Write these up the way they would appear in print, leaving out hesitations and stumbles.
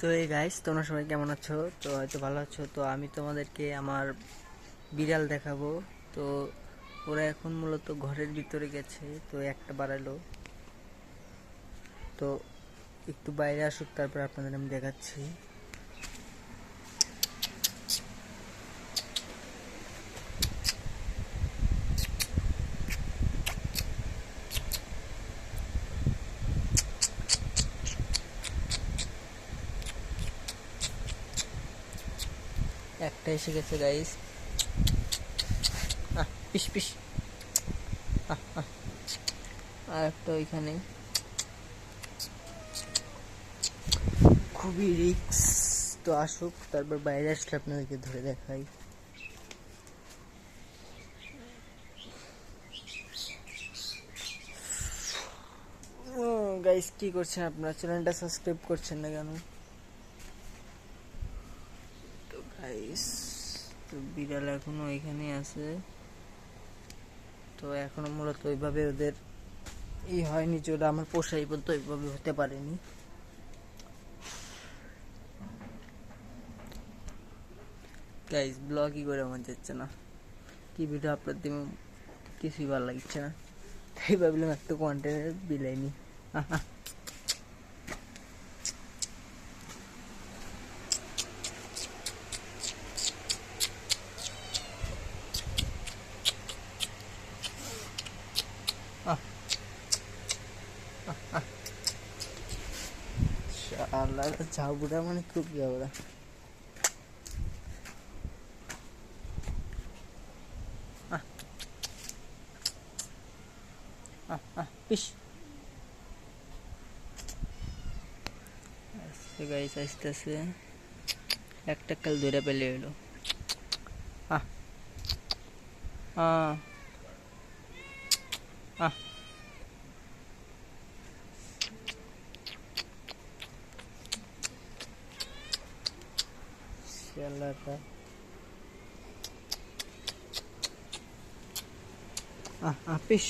তো এই গাইস, তোমরা সবাই কেমন আছো? তো হয়তো ভালো আছো। তো আমি তোমাদেরকে আমার বিড়াল দেখাবো। তো ওরা এখন মূলত ঘরের ভিতরে গেছে, তো একটা বাড়ালো। তো একটু বাইরে আসুক, তারপর আপনাদের আমি দেখাচ্ছি। একটা এসে গেছে গাইস। Piece piece. আর একটা ওইখানে। খুবই রিক্স। তো আসুক, তারপর বাইরে আসলে আপনাদেরকে ধরে দেখাই। গাইস, কি করছেন আপনারা? চ্যানেলটা সাবস্ক্রাইব করছেন না কেন? তো গাইস, তো বিড়াল এখনো ওইখানে আছে। তো এখনো মূলত ওইভাবে ওদের হয়নি যে ওরা আমার পোষাই বলতে ওইভাবে হতে পারেনি। গাইস, ব্লগই করে মন যাচ্ছে না, কি ভিডিও আপলোড দিব কিছুই ভালো লাগছে না। তাই ভাবলাম একটু কন্টেন্ট বিলাইনি। শালা ঝাবুড়া, মানে খুব ঝাবুড়া। পিস। আস্তে গাইস, আস্তে আস্তে একটা কাল ধরে পেলে হলো। আহ আহ আহ শালাটা। পিস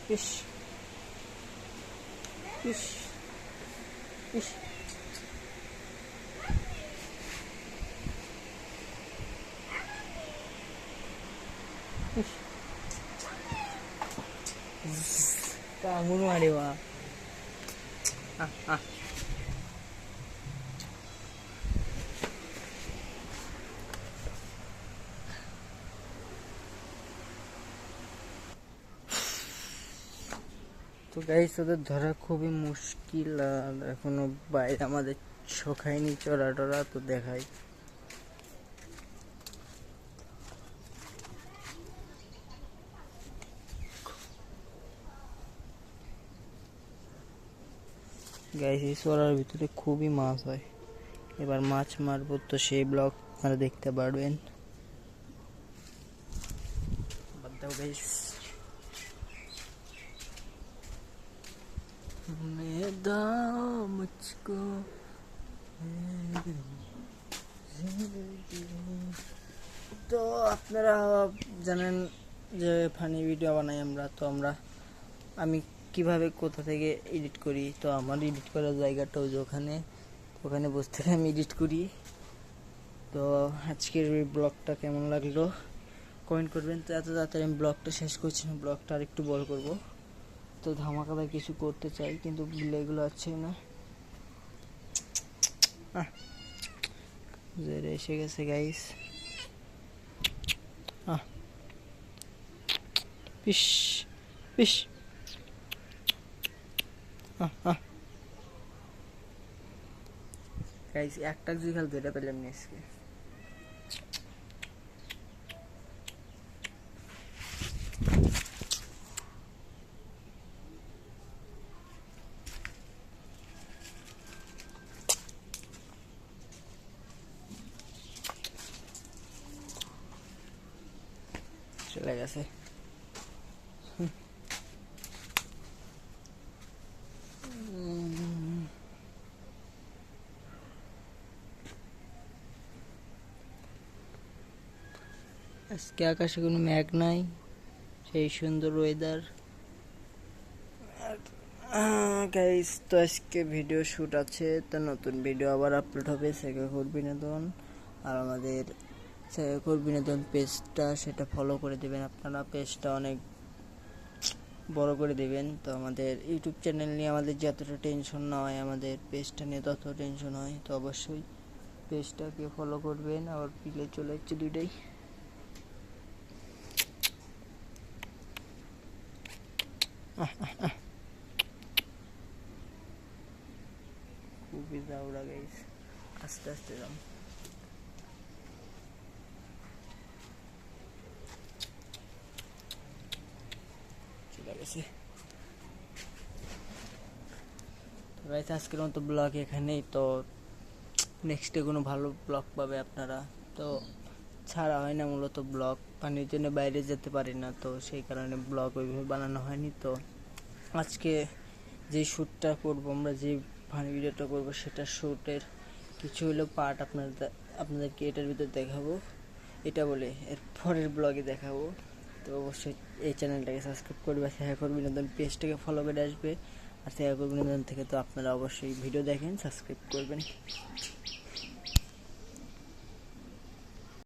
পিস পিস পিস পিস। কামড় মারে বা। তো গাইস, ওদের ধরা খুবই মুশকিল। আর এখনো বাইরে আমাদের শোখায়নি চড়া টরা, তো দেখাই। গাইস, এই চড়ার ভিতরে খুবই মাছ হয়। এবার মাছ মারবো, তো সেই ব্লগ আপনারা দেখতে পারবেন। বাদ দাও গাইস। দাও মুঝকো তো আপনারা জানেন যে ফানি ভিডিও বানাই আমরা। তো আমি কিভাবে কোথা থেকে এডিট করি, তো আমার এডিট করার জায়গাটাও যে ওখানে বসে থেকে আমি এডিট করি। তো আজকের এই ব্লগটা কেমন লাগলো কমেন্ট করবেন। তো এত তাড়াতাড়ি আমি ব্লগটা শেষ করছি না, ব্লগটা আর একটু বড় করব। তো ধামাকাদার কিছু করতে চাই, কিন্তু এগুলো আছে না। এসে গেছে গাইস। Piece piece. গাইস, একটা জিগাল ধরে পেলাম না আজকে। চলে গেছে। আজকে আকাশে কোনো মেঘ নাই, সেই সুন্দর ওয়েদার। গাইস, তো আজকে ভিডিও শ্যুট আছে, তো নতুন ভিডিও আবার আপলোড হবে সেগাখোর বিনোদন। আর আমাদের সেগাখোর বিনোদন পেজটা সেটা ফলো করে দেবেন আপনারা, পেজটা অনেক বড় করে দেবেন। তো আমাদের ইউটিউব চ্যানেল নিয়ে আমাদের যতটা টেনশন না হয়, আমাদের পেজটা নিয়ে তত টেনশন হয়। তো অবশ্যই পেজটাকে ফলো করবেন। আবার পিলে চলে যাচ্ছে দুইটাই। খুবই দাউড়া গাইস, আস্তে আস্তে যান। চলে গেছে। তো গাইস, আজকের মতো ব্লগ এখানেই। তো নেক্সটে কোনো ভালো ব্লগ পাবে আপনারা। তো ছাড়া হয় না মূলত ব্লগ, পানির জন্য বাইরে যেতে পারি না, তো সেই কারণে ব্লগ ওইভাবে বানানো হয়নি। তো আজকে যে শ্যুটটা করবো আমরা, যে ফানি ভিডিওটা করবো, সেটা শ্যুটের কিছু হলো পার্ট আপনাদেরকে এটার ভিতর দেখাবো, এটা বলে এর পরের ব্লগে দেখাবো। তো অবশ্যই এই চ্যানেলটাকে সাবস্ক্রাইব করবে, সেগাখোর বিনোদন পেজটাকে ফলো করে আসবে। আর সেগাখোর বিনোদন থেকে তো আপনারা অবশ্যই ভিডিও দেখেন, সাবস্ক্রাইব করবেন।